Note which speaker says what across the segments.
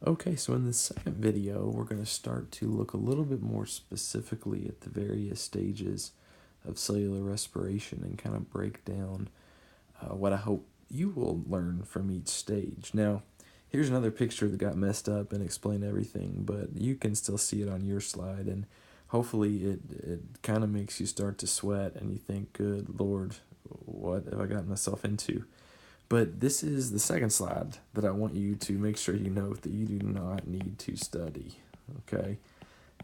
Speaker 1: Okay, so in this second video, we're going to start to look a little bit more specifically at the various stages of cellular respiration and kind of break down what I hope you will learn from each stage. Now, here's another picture that got messed up and explained everything, but you can still see it on your slide, and hopefully it kind of makes you start to sweat and you think, good Lord, what have I gotten myself into? But this is the second slide that I want you to make sure you note that you do not need to study, okay?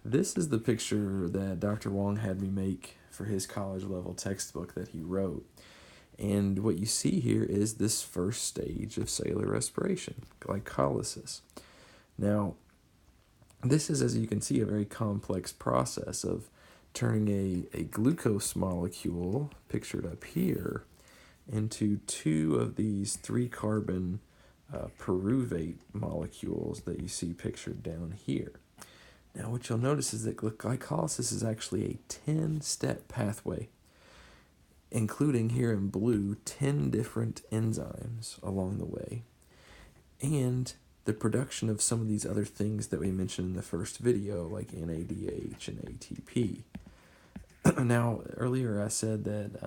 Speaker 1: This is the picture that Dr. Wong had me make for his college level textbook that he wrote. And what you see here is this first stage of cellular respiration, glycolysis. Now, this is, as you can see, a very complex process of turning a glucose molecule, pictured up here, into two of these 3-carbon pyruvate molecules that you see pictured down here. Now, what you'll notice is that glycolysis is actually a 10-step pathway, including here in blue 10 different enzymes along the way, and the production of some of these other things that we mentioned in the first video, like NADH and ATP. Now, earlier I said that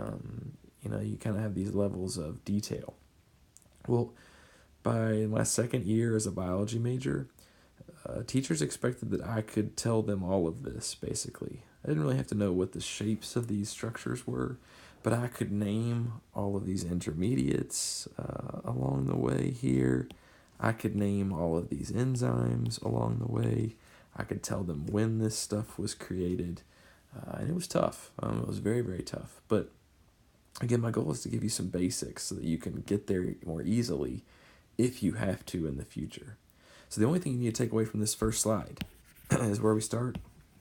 Speaker 1: you kind of have these levels of detail. Well, by my second year as a biology major, teachers expected that I could tell them all of this, basically. I didn't really have to know what the shapes of these structures were, but I could name all of these intermediates along the way here. I could name all of these enzymes along the way. I could tell them when this stuff was created. And it was tough. It was very, very tough. But again, my goal is to give you some basics so that you can get there more easily if you have to in the future. So the only thing you need to take away from this first slide is where we start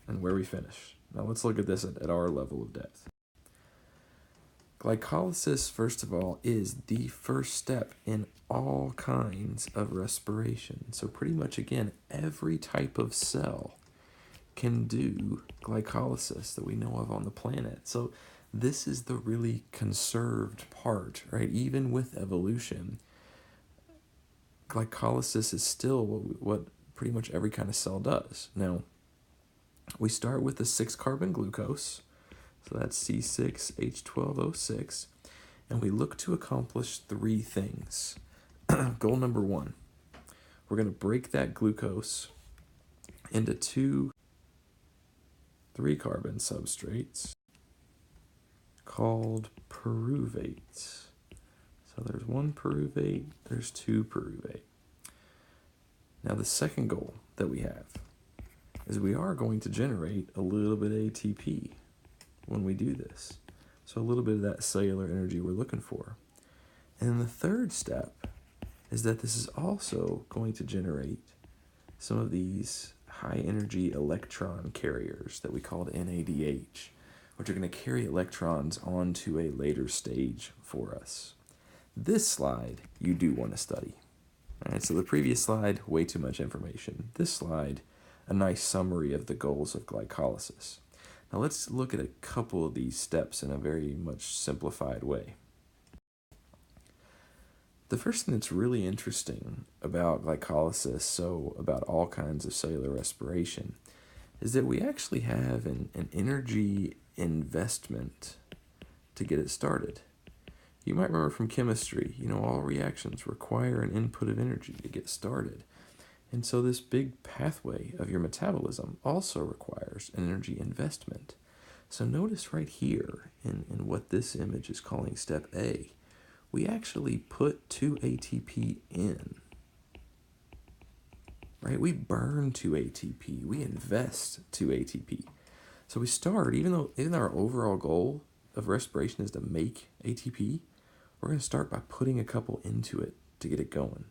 Speaker 1: and where we finish. Now let's look at this at our level of depth. Glycolysis, first of all, is the first step in all kinds of respiration. So pretty much, again, every type of cell can do glycolysis that we know of on the planet. So this is the really conserved part, right? Even with evolution, glycolysis is still what pretty much every kind of cell does. Now, we start with the 6-carbon glucose, so that's C6H12O6, and we look to accomplish 3 things. Goal number 1, we're going to break that glucose into 2 3-carbon substrates called pyruvates. So there's 1 pyruvate, there's 2 pyruvate. Now the second goal that we have is we are going to generate a little bit of ATP when we do this. So a little bit of that cellular energy we're looking for. And then the third step is that this is also going to generate some of these high energy electron carriers that we called NADH, which are going to carry electrons onto a later stage for us. This slide you do want to study. All right, so the previous slide, way too much information. This slide, a nice summary of the goals of glycolysis. Now let's look at a couple of these steps in a very much simplified way. The first thing that's really interesting about glycolysis, so about all kinds of cellular respiration, is that we actually have an energy investment to get it started. You might remember from chemistry, all reactions require an input of energy to get started. And so this big pathway of your metabolism also requires an energy investment. So notice right here in what this image is calling step A, we actually put 2 ATP in, right? We burn 2 ATP, we invest 2 ATP. So we start, even though our overall goal of respiration is to make ATP, we're going to start by putting a couple into it to get it going.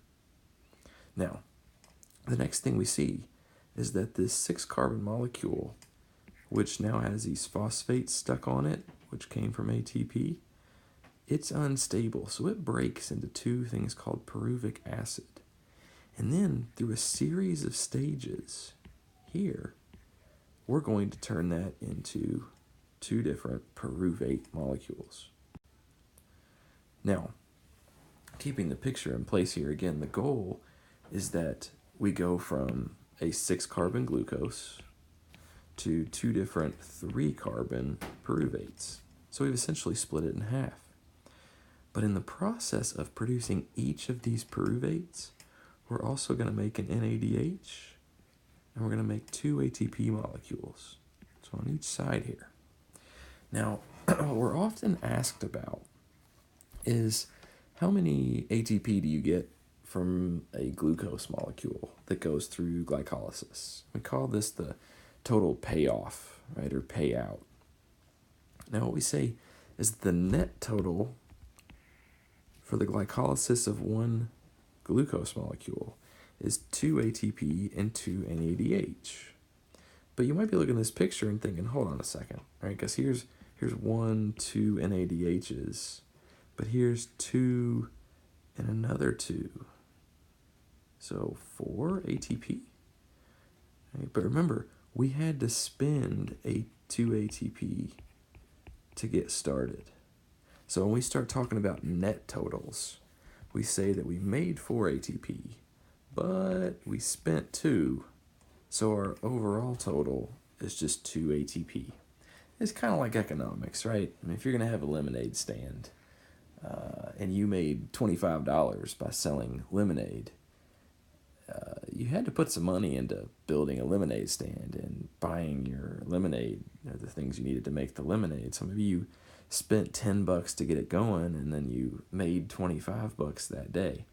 Speaker 1: Now, the next thing we see is that this 6-carbon molecule, which now has these phosphates stuck on it, which came from ATP, it's unstable, so it breaks into 2 things called pyruvic acid. And then, through a series of stages here, we're going to turn that into 2 different pyruvate molecules. Now, keeping the picture in place here again, the goal is that we go from a 6-carbon glucose to 2 different 3-carbon pyruvates. So we've essentially split it in half. But in the process of producing each of these pyruvates, we're also going to make an NADH, and we're going to make 2 ATP molecules. So on each side here. Now, what we're often asked about is how many ATP do you get from a glucose molecule that goes through glycolysis? We call this the total payoff, right, or payout. Now, what we say is the net total for the glycolysis of one glucose molecule is 2 ATP and 2 NADH. But you might be looking at this picture and thinking, hold on a second, right? Because here's 1, 2 NADHs, but here's 2 and another 2. So 4 ATP. Right? But remember, we had to spend 2 ATP to get started. So when we start talking about net totals, we say that we made 4 ATP, but we spent 2. So our overall total is just 2 ATP. It's kind of like economics, right? I mean, if you're going to have a lemonade stand and you made $25 by selling lemonade, you had to put some money into building a lemonade stand and buying your lemonade, the things you needed to make the lemonade. So maybe you spent $10 to get it going, and then you made $25 that day.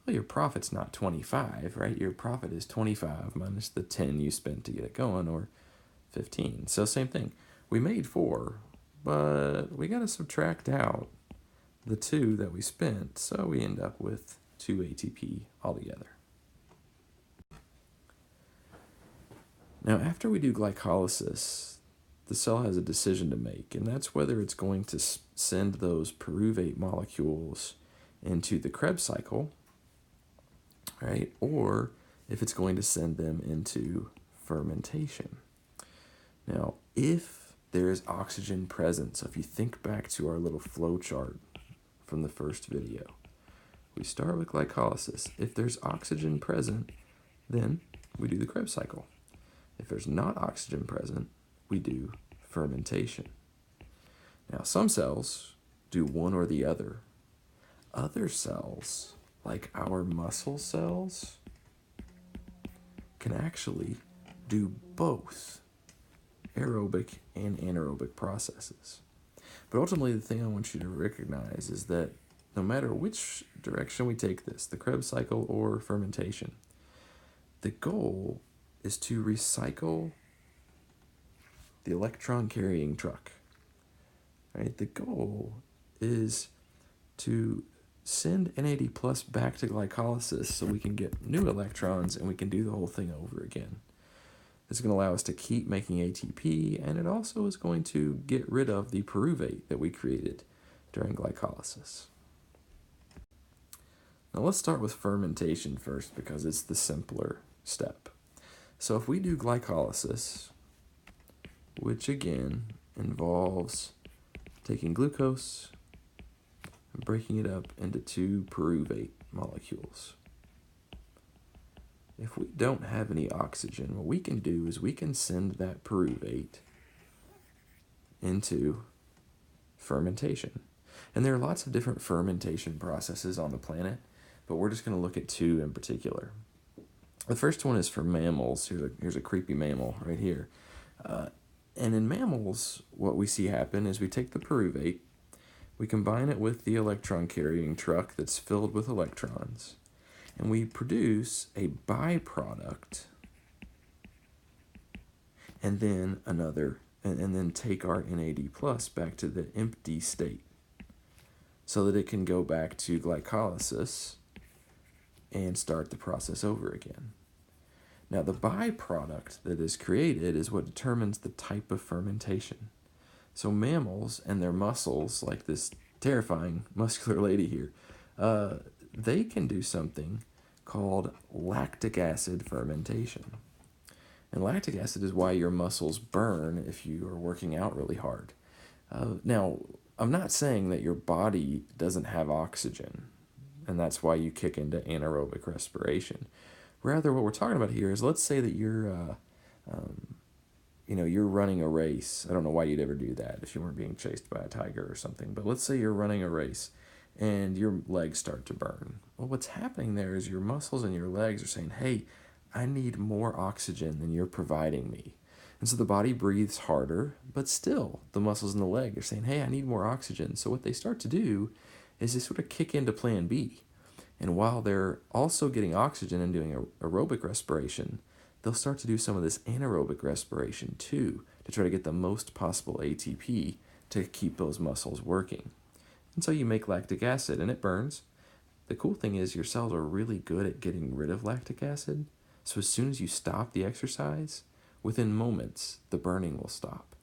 Speaker 1: Well, your profit's not 25, right? Your profit is 25 minus the 10 you spent to get it going, or 15. So same thing. We made 4, but we got to subtract out the 2 that we spent, so we end up with 2 ATP altogether. Now, after we do glycolysis, the cell has a decision to make, and that's whether it's going to send those pyruvate molecules into the Krebs cycle, right? Or if it's going to send them into fermentation. Now, if there is oxygen present, so if you think back to our little flow chart from the first video, we start with glycolysis. If there's oxygen present, then we do the Krebs cycle. If there's not oxygen present, we do fermentation. Now, some cells do one or the other. Other cells, like our muscle cells, can actually do both aerobic and anaerobic processes. But ultimately, the thing I want you to recognize is that no matter which direction we take this, the Krebs cycle or fermentation, the goal is to recycle the electron carrying truck. Right? The goal is to send NAD plus back to glycolysis so we can get new electrons and we can do the whole thing over again. It's going to allow us to keep making ATP, and it also is going to get rid of the pyruvate that we created during glycolysis. Now let's start with fermentation first because it's the simpler step. So if we do glycolysis, which again involves taking glucose and breaking it up into 2 pyruvate molecules. If we don't have any oxygen, what we can do is we can send that pyruvate into fermentation. And there are lots of different fermentation processes on the planet, but we're just going to look at 2 in particular. The first one is for mammals. Here's a creepy mammal right here. And in mammals, what we see happen is we take the pyruvate, we combine it with the electron-carrying truck that's filled with electrons, and we produce a byproduct, and then and then take our NAD plus back to the empty state so that it can go back to glycolysis and start the process over again. Now, the byproduct that is created is what determines the type of fermentation. So mammals and their muscles, like this terrifying muscular lady here, they can do something called lactic acid fermentation. And lactic acid is why your muscles burn if you are working out really hard. Now, I'm not saying that your body doesn't have oxygen, and that's why you kick into anaerobic respiration. Rather, what we're talking about here is, let's say that you're running a race. I don't know why you'd ever do that if you weren't being chased by a tiger or something, but let's say you're running a race and your legs start to burn. Well, what's happening there is your muscles and your legs are saying, hey, I need more oxygen than you're providing me. And so the body breathes harder, but still the muscles in the leg are saying, hey, I need more oxygen. So what they start to do is they sort of kick into plan B. And while they're also getting oxygen and doing aerobic respiration, they'll start to do some of this anaerobic respiration too, to try to get the most possible ATP to keep those muscles working. And so you make lactic acid and it burns. The cool thing is your cells are really good at getting rid of lactic acid. So as soon as you stop the exercise, within moments, the burning will stop.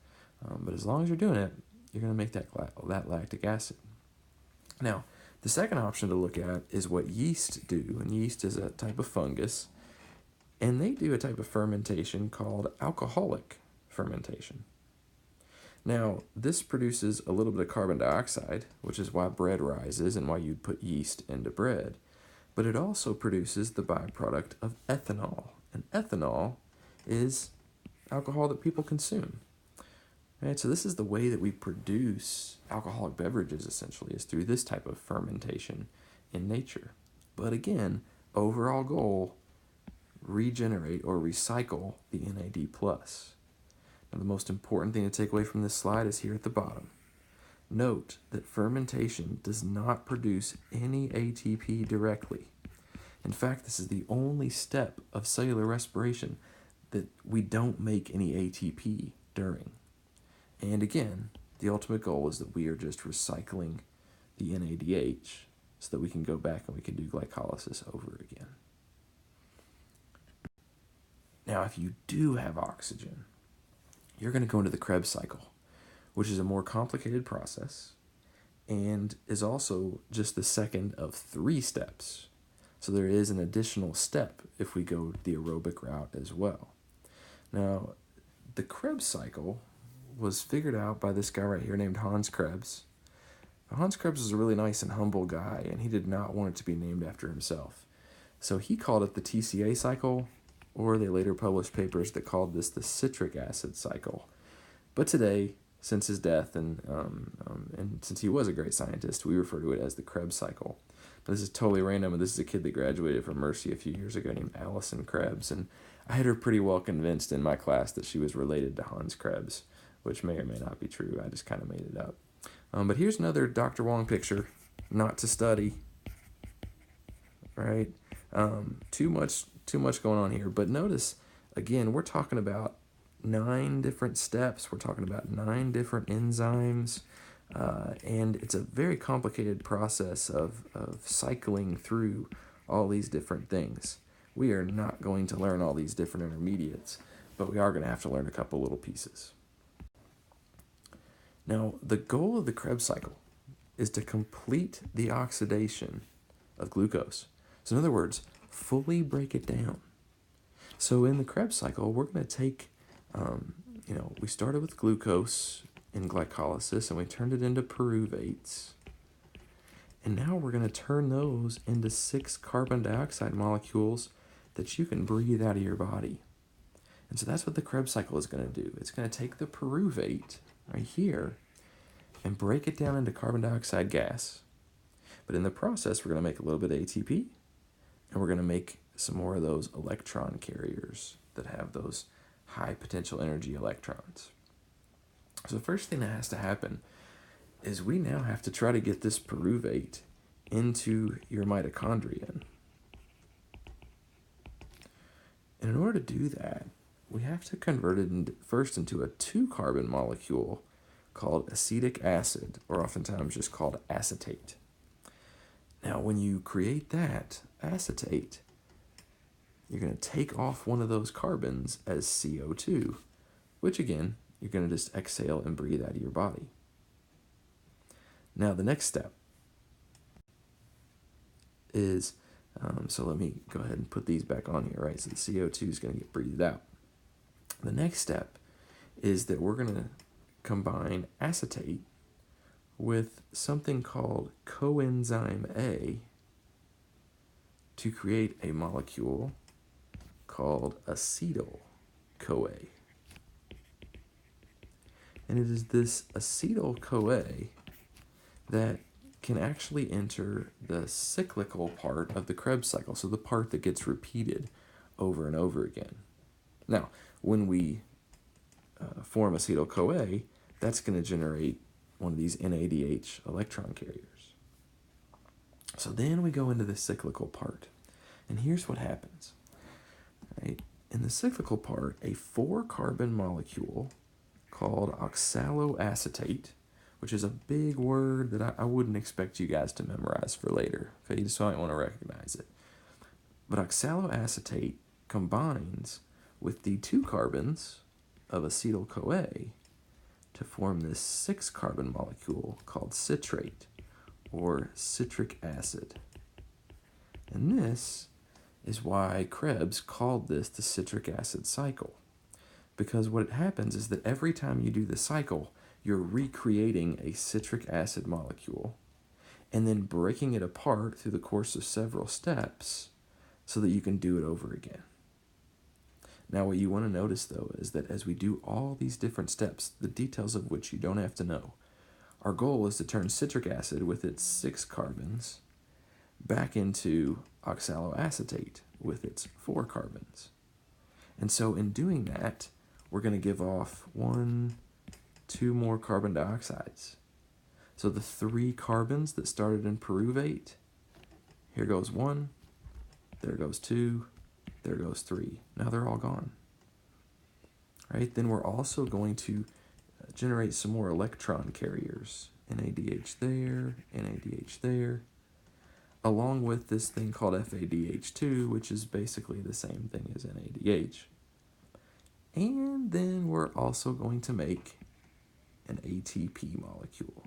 Speaker 1: But as long as you're doing it, you're going to make that lactic acid. Now, the second option to look at is what yeast do. And yeast is a type of fungus. And they do a type of fermentation called alcoholic fermentation. Now, this produces a little bit of carbon dioxide, which is why bread rises and why you'd put yeast into bread. But it also produces the byproduct of ethanol. And ethanol is alcohol that people consume. Right? So this is the way that we produce alcoholic beverages, essentially, is through this type of fermentation in nature. But again, overall goal, regenerate or recycle the NAD+. Now, the most important thing to take away from this slide is here at the bottom. Note that fermentation does not produce any ATP directly. In fact, this is the only step of cellular respiration that we don't make any ATP during. And again, the ultimate goal is that we are just recycling the NADH so that we can go back and we can do glycolysis over again. Now, if you do have oxygen, you're going to go into the Krebs cycle, which is a more complicated process and is also just the second of 3 steps. So there is an additional step if we go the aerobic route as well. Now, the Krebs cycle was figured out by this guy right here named Hans Krebs. Hans Krebs was a really nice and humble guy, and he did not want it to be named after himself. So he called it the TCA cycle, or they later published papers that called this the citric acid cycle. But today, since his death and since he was a great scientist, we refer to it as the Krebs cycle. But this is totally random, and this is a kid that graduated from Mercy a few years ago named Allison Krebs, and I had her pretty well convinced in my class that she was related to Hans Krebs, which may or may not be true. I just kind of made it up. But here's another Dr. Wong picture, not to study, right? Too much going on here. But notice, again, we're talking about 9 different steps. We're talking about 9 different enzymes. And it's a very complicated process of cycling through all these different things. We are not going to learn all these different intermediates, but we are going to have to learn a couple little pieces. Now, the goal of the Krebs cycle is to complete the oxidation of glucose. So in other words, fully break it down. So in the Krebs cycle, we're going to take, we started with glucose in glycolysis and we turned it into pyruvates. And now we're going to turn those into 6 carbon dioxide molecules that you can breathe out of your body. And so that's what the Krebs cycle is going to do. It's going to take the pyruvate right here and break it down into carbon dioxide gas. But in the process, we're going to make a little bit of ATP, and we're going to make some more of those electron carriers that have those high potential energy electrons. So the first thing that has to happen is we now have to try to get this pyruvate into your mitochondria. And in order to do that, we have to convert it first into a 2-carbon molecule called acetic acid, or oftentimes just called acetate. Now, when you create that acetate, you're going to take off one of those carbons as CO2, which again, you're going to just exhale and breathe out of your body. Now, the next step is, so let me go ahead and put these back on here, right? So the CO2 is going to get breathed out. The next step is that we're going to combine acetate with something called coenzyme A to create a molecule called acetyl-CoA. And it is this acetyl-CoA that can actually enter the cyclical part of the Krebs cycle, so the part that gets repeated over and over again. Now, when we form acetyl-CoA, that's going to generate one of these NADH electron carriers. So then we go into the cyclical part, and here's what happens. Right? In the cyclical part, a 4-carbon molecule called oxaloacetate, which is a big word that I wouldn't expect you guys to memorize for later. Okay, you just might want to recognize it. But oxaloacetate combines with the 2 carbons of acetyl-CoA to form this 6-carbon molecule called citrate, or citric acid. And this is why Krebs called this the citric acid cycle. Because what happens is that every time you do the cycle, you're recreating a citric acid molecule and then breaking it apart through the course of several steps so that you can do it over again. Now, what you want to notice, though, is that as we do all these different steps, the details of which you don't have to know, our goal is to turn citric acid with its 6 carbons back into oxaloacetate with its 4 carbons. And so in doing that, we're going to give off 2 more carbon dioxides. So the 3 carbons that started in pyruvate, here goes 1, there goes 2, there goes 3. Now they're all gone. Right? Then we're also going to generate some more electron carriers. NADH there, NADH there, along with this thing called FADH2, which is basically the same thing as NADH. And then we're also going to make an ATP molecule.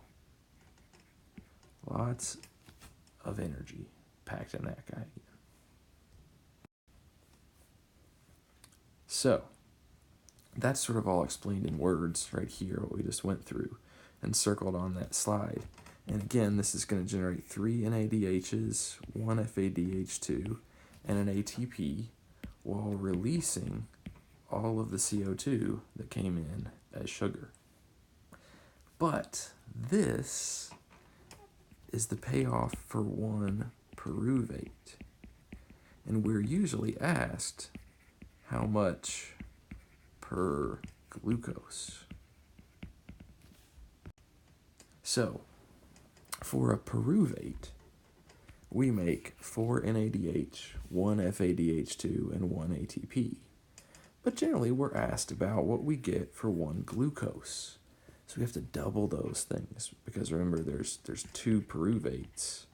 Speaker 1: Lots of energy packed in that guy again. So, that's sort of all explained in words right here, what we just went through and circled on that slide. And again, this is going to generate 3 NADHs, 1 FADH2, and an ATP while releasing all of the CO2 that came in as sugar. But this is the payoff for 1 pyruvate. And we're usually asked how much per glucose. So, for a pyruvate, we make 4 NADH, 1 FADH2, and 1 ATP. But generally, we're asked about what we get for 1 glucose. So we have to double those things, because remember, there's 2 pyruvates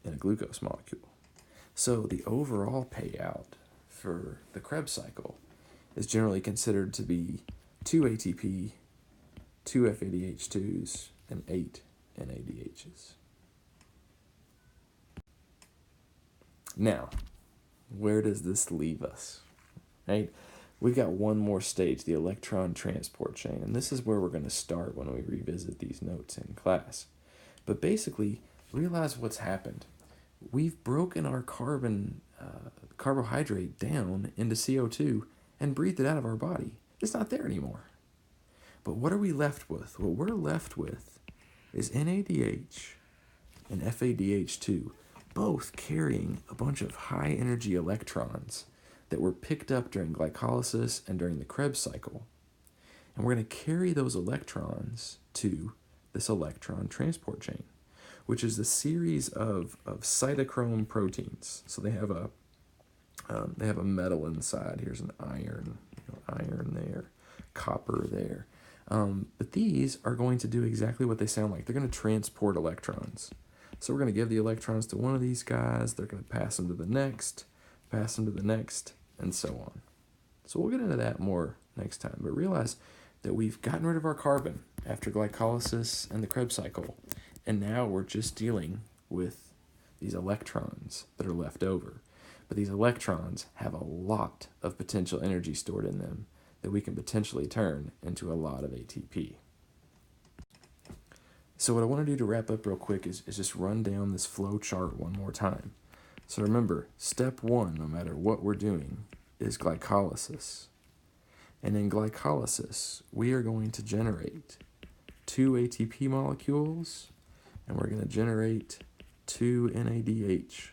Speaker 1: in a glucose molecule. So the overall payout for the Krebs cycle is generally considered to be 2 ATP, 2 FADH2s, and 8 NADHs. Now, where does this leave us? Right? We've got one more stage, the electron transport chain, and this is where we're going to start when we revisit these notes in class. But basically, realize what's happened. We've broken our carbohydrate down into CO2 and breathed it out of our body. It's not there anymore. But what are we left with? What we're left with is NADH and FADH2, both carrying a bunch of high-energy electrons that were picked up during glycolysis and during the Krebs cycle. And we're going to carry those electrons to this electron transport chain, which is a series of cytochrome proteins. So they have a metal inside. Here's an iron, iron there, copper there. But these are going to do exactly what they sound like. They're going to transport electrons. So we're going to give the electrons to one of these guys. They're going to pass them to the next, pass them to the next, and so on. So we'll get into that more next time. But realize that we've gotten rid of our carbon after glycolysis and the Krebs cycle. And now we're just dealing with these electrons that are left over. But these electrons have a lot of potential energy stored in them that we can potentially turn into a lot of ATP. So what I want to do to wrap up real quick is just run down this flow chart one more time. So remember, step one, no matter what we're doing, is glycolysis. And in glycolysis, we are going to generate 2 ATP molecules, and we're going to generate 2 NADH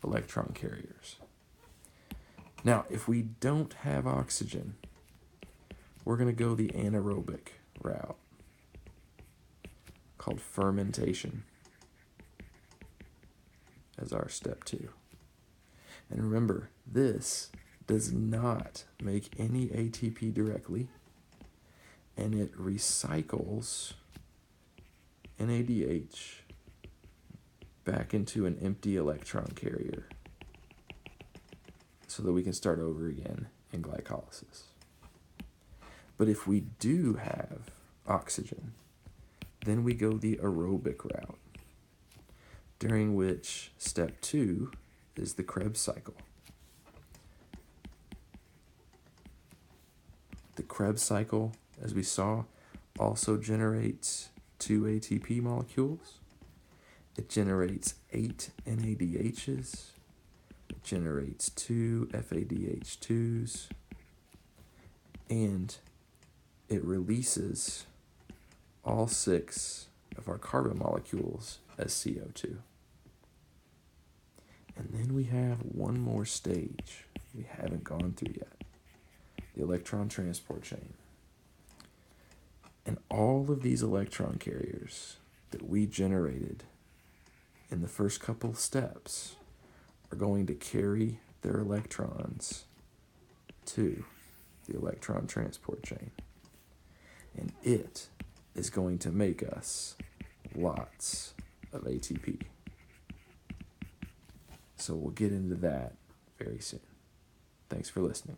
Speaker 1: electron carriers. Now, if we don't have oxygen, we're going to go the anaerobic route called fermentation as our step 2. And remember, this does not make any ATP directly, and it recycles NADH back into an empty electron carrier so that we can start over again in glycolysis. But if we do have oxygen, then we go the aerobic route, during which step 2 is the Krebs cycle. The Krebs cycle, as we saw, also generates 2 ATP molecules. It generates 8 NADHs. It generates 2 FADH2s. And it releases all 6 of our carbon molecules as CO2. And then we have one more stage we haven't gone through yet, the electron transport chain. And all of these electron carriers that we generated in the first couple steps are going to carry their electrons to the electron transport chain. And it is going to make us lots of ATP. So we'll get into that very soon. Thanks for listening.